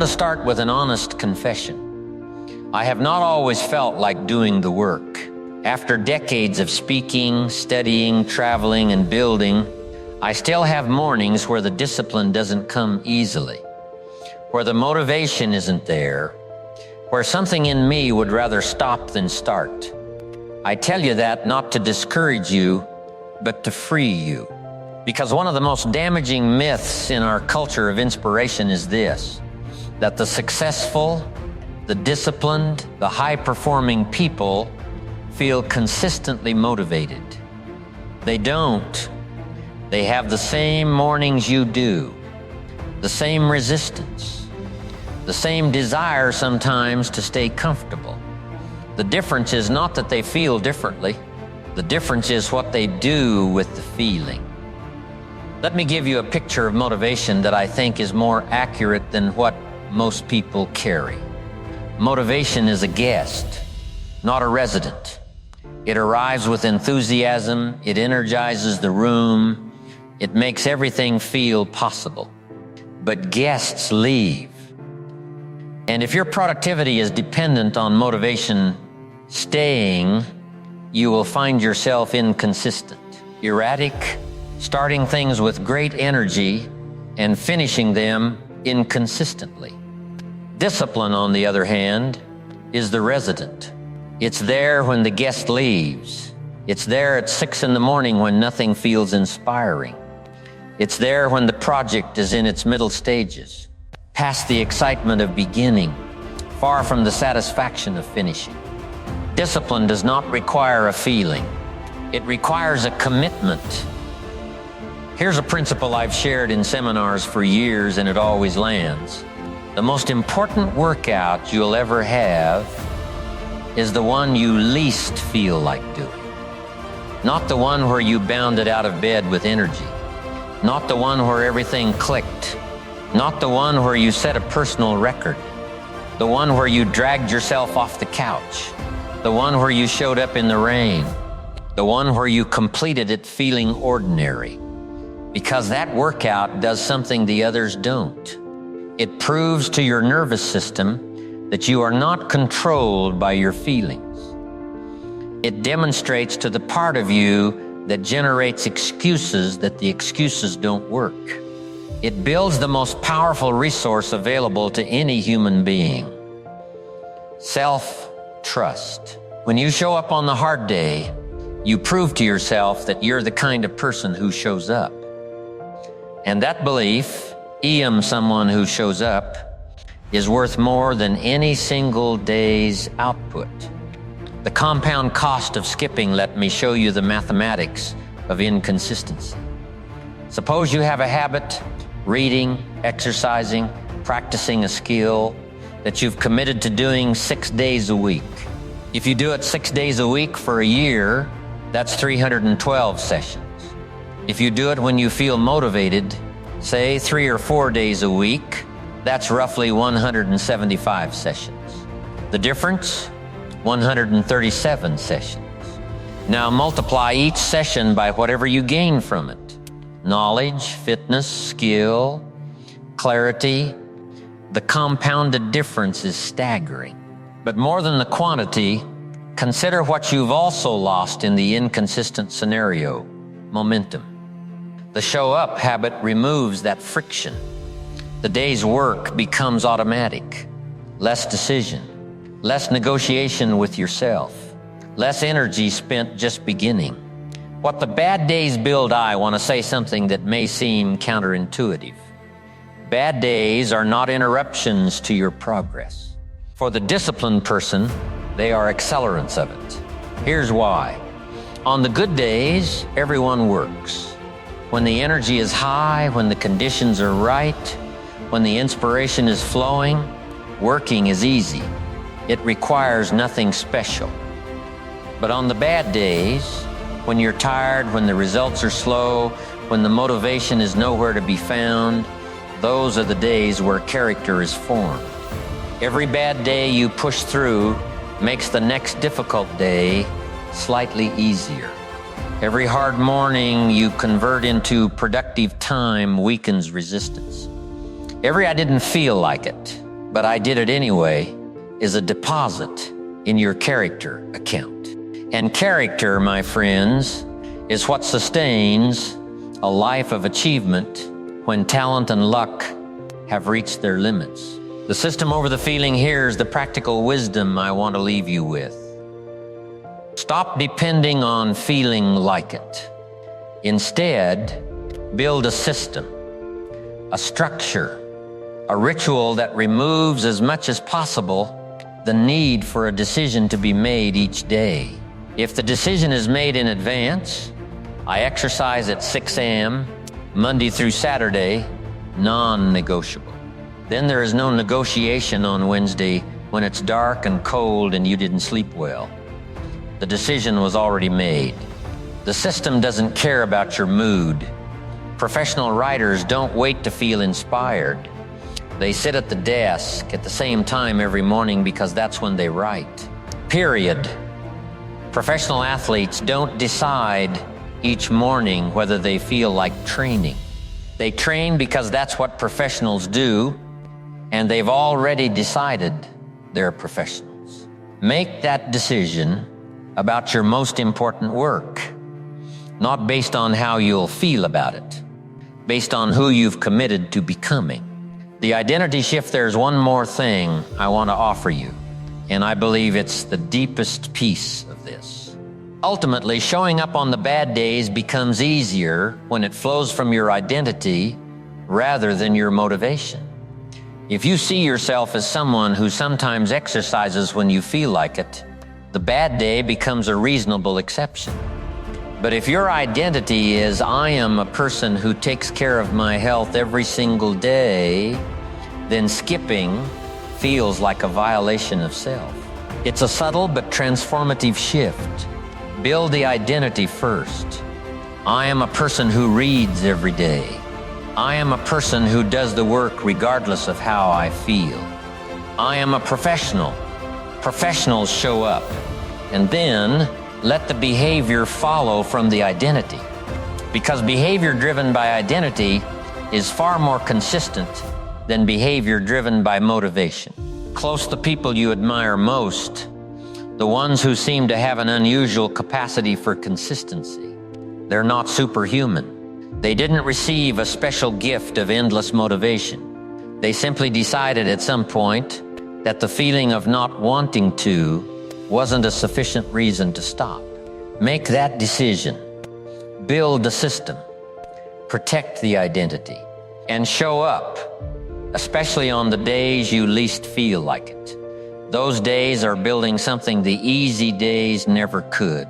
want to start with an honest confession. I have not always felt like doing the work. After decades of speaking, studying, traveling, and building, I still have mornings where the discipline doesn't come easily, where the motivation isn't there, where something in me would rather stop than start. I tell you that not to discourage you, but to free you. Because one of the most damaging myths in our culture of inspiration is this, that the successful, the disciplined, the high-performing people feel consistently motivated. They don't. They have the same mornings you do, the same resistance, the same desire sometimes to stay comfortable. The difference is not that they feel differently. The difference is what they do with the feeling. Let me give you a picture of motivation that I think is more accurate than what most people carry. Motivation is a guest, not a resident. It arrives with enthusiasm, it energizes the room, it makes everything feel possible. But guests leave. And if your productivity is dependent on motivation staying, you will find yourself inconsistent, erratic, starting things with great energy and finishing them inconsistently. Discipline, on the other hand, is the resident. It's there when the guest leaves. It's there at 6 in the morning when nothing feels inspiring. It's there when the project is in its middle stages, past the excitement of beginning, far from the satisfaction of finishing. Discipline does not require a feeling. It requires a commitment. Here's a principle I've shared in seminars for years, and it always lands. The most important workout you'll ever have is the one you least feel like doing. Not the one where you bounded out of bed with energy. Not the one where everything clicked. Not the one where you set a personal record. The one where you dragged yourself off the couch. The one where you showed up in the rain. The one where you completed it feeling ordinary. Because that workout does something the others don't. It proves to your nervous system that you are not controlled by your feelings. It demonstrates to the part of you that generates excuses that the excuses don't work. It builds the most powerful resource available to any human being: self-trust. When you show up on the hard day, you prove to yourself that you're the kind of person who shows up. And that belief, someone who shows up, is worth more than any single day's output. The compound cost of skipping, let me show you the mathematics of inconsistency. Suppose you have a habit, reading, exercising, practicing a skill that you've committed to doing 6 days a week. If you do it 6 days a week for a year, that's 312 sessions. If you do it when you feel motivated, say 3 or 4 days a week, that's roughly 175 sessions. The difference? 137 sessions. Now multiply each session by whatever you gain from it. Knowledge, fitness, skill, clarity. The compounded difference is staggering. But more than the quantity, consider what you've also lost in the inconsistent scenario: momentum. The show up habit removes that friction. The day's work becomes automatic. Less decision, less negotiation with yourself, less energy spent just beginning. What the bad days build, I want to say something that may seem counterintuitive. Bad days are not interruptions to your progress. For the disciplined person, they are accelerants of it. Here's why. On the good days, everyone works. When the energy is high, when the conditions are right, when the inspiration is flowing, working is easy. It requires nothing special. But on the bad days, when you're tired, when the results are slow, when the motivation is nowhere to be found, those are the days where character is formed. Every bad day you push through makes the next difficult day slightly easier. Every hard morning you convert into productive time weakens resistance. Every I didn't feel like it but I did it anyway, is a deposit in your character account. And character, my friends, is what sustains a life of achievement when talent and luck have reached their limits. The system over the feeling here is the practical wisdom I want to leave you with. Stop depending on feeling like it. Instead, build a system, a structure, a ritual that removes as much as possible the need for a decision to be made each day. If the decision is made in advance, I exercise at 6 a.m., Monday through Saturday, non-negotiable. Then there is no negotiation on Wednesday when it's dark and cold and you didn't sleep well. The decision was already made. The system doesn't care about your mood. Professional writers don't wait to feel inspired. They sit at the desk at the same time every morning because that's when they write. Period. Professional athletes don't decide each morning whether they feel like training. They train because that's what professionals do, and they've already decided they're professionals. Make that decision about your most important work, not based on how you'll feel about it, based on who you've committed to becoming. The identity shift, there's one more thing I want to offer you, and I believe it's the deepest piece of this. Ultimately, showing up on the bad days becomes easier when it flows from your identity rather than your motivation. If you see yourself as someone who sometimes exercises when you feel like it, the bad day becomes a reasonable exception. But if your identity is, I am a person who takes care of my health every single day, then skipping feels like a violation of self. It's a subtle but transformative shift. Build the identity first. I am a person who reads every day. I am a person who does the work regardless of how I feel. I am a professional. Professionals show up. And then let the behavior follow from the identity. Because behavior driven by identity is far more consistent than behavior driven by motivation. Close the people you admire most, the ones who seem to have an unusual capacity for consistency. They're not superhuman. They didn't receive a special gift of endless motivation. They simply decided at some point that the feeling of not wanting to wasn't a sufficient reason to stop. Make that decision. Build the system. Protect the identity. And show up, especially on the days you least feel like it. Those days are building something the easy days never could.